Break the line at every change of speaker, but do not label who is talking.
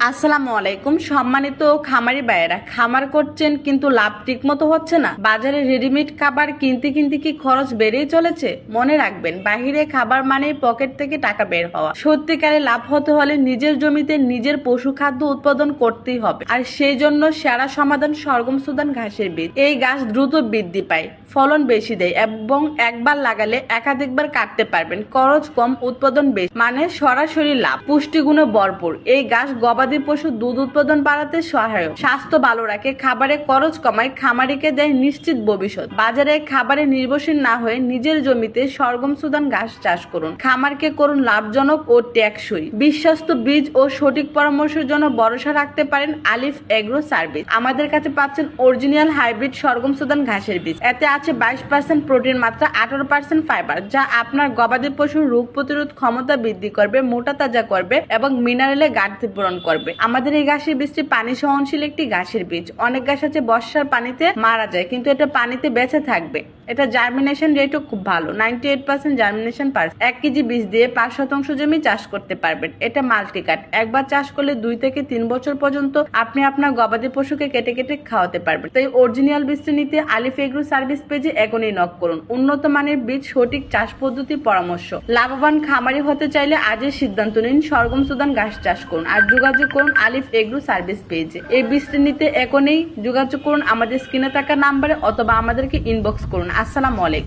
আসসালামু আলাইকুম। সম্মানিত খামারি ভাইয়েরা, খামার করছেন কিন্তু লাভ ঠিক মতো হচ্ছে না। বাজারে রেডিমেড খাবার কিনতে কিনতে কি খরচ বেড়েই চলেছে? মনে রাখবেন, বাহিরে খাবার মানেই পকেট থেকে টাকা বের হওয়া। সত্যিকারে লাভ হতে হলে নিজের জমিতে নিজের পশু খাদ্য উৎপাদন করতেই হবে। আর সেই জন্য সেরা সমাধান সরগম সুদান ঘাসের বীজ। এই গাছ দ্রুত বৃদ্ধি পায়, ফলন বেশি দেয় এবং একবার লাগালে একাধিকবার কাটতে পারবেন। খরচ কম, উৎপাদন বেশি, মানে সরাসরি লাভ। পুষ্টিগুণে ভরপুর এই গাছ গবাদি পশুর দুধ উৎপাদন বাড়াতে সহায়ক, স্বাস্থ্য ভালো রাখে, খাবারে খরচ কমায়, খামারিকে দেয় নিশ্চিত ভবিষ্যৎ। বাজারে খাবারে নির্ভরশীল না হয়ে নিজের জমিতে সরগম সুদান ঘাস চাষ করুন। খামারকে করুন লাভজনক ও টেকসই। বিশ্বস্ত বীজ ও সঠিক পরামর্শের জন্য ভরসা রাখতে পারেন আলিফ এগ্রো সার্ভিস। আমাদের কাছে পাচ্ছেন অরিজিনাল হাইব্রিড সরগম সুদান ঘাসের বীজ। এতে আছে 22% প্রোটিন, মাত্রা 18% ফাইবার, যা আপনার গবাদি পশুর রোগ প্রতিরোধ ক্ষমতা বৃদ্ধি করবে, মোটা তাজা করবে এবং মিনারেলে ঘাটতি পূরণ করবে। আমাদের এই ঘাসের বীজটি পানি সহনশীল একটি ঘাসের বীজ। অনেক ঘাস আছে বর্ষার পানিতে মারা যায়, কিন্তু এটা পানিতে বেঁচে থাকবে। এটা জার্মিনেশন রেটও খুব ভালো, 98% জার্মিনেশন পার। 1 কেজি বীজ দিয়ে 5% জমি চাষ করতে পারবেন। এটা মাল্টিকাট, একবার চাষ করলে 2 থেকে 3 বছর পর্যন্ত আপনি আপনার গবাদি পশুকে কেটে কেটে খাওয়াতে পারবেন। তাই অরিজিনাল বীজটি নিতে আলিফ এগ্রো সার্ভিস পেজে এখনই নক করুন। উন্নত মানের বীজ, সঠিক চাষ পদ্ধতি, পরামর্শ। লাভবান খামারি হতে চাইলে আজই সিদ্ধান্ত নিন, সরগম সুদান ঘাস চাষ করুন আর যোগাযোগ করুন আলিফ এগ্রো সার্ভিস পেজে। এই বীজটি নিতে এখনই যোগাযোগ করুন আমাদের স্ক্রিনে থাকা নাম্বারে অথবা আমাদেরকে ইনবক্স করুন। আসসালামু আলাইকুম।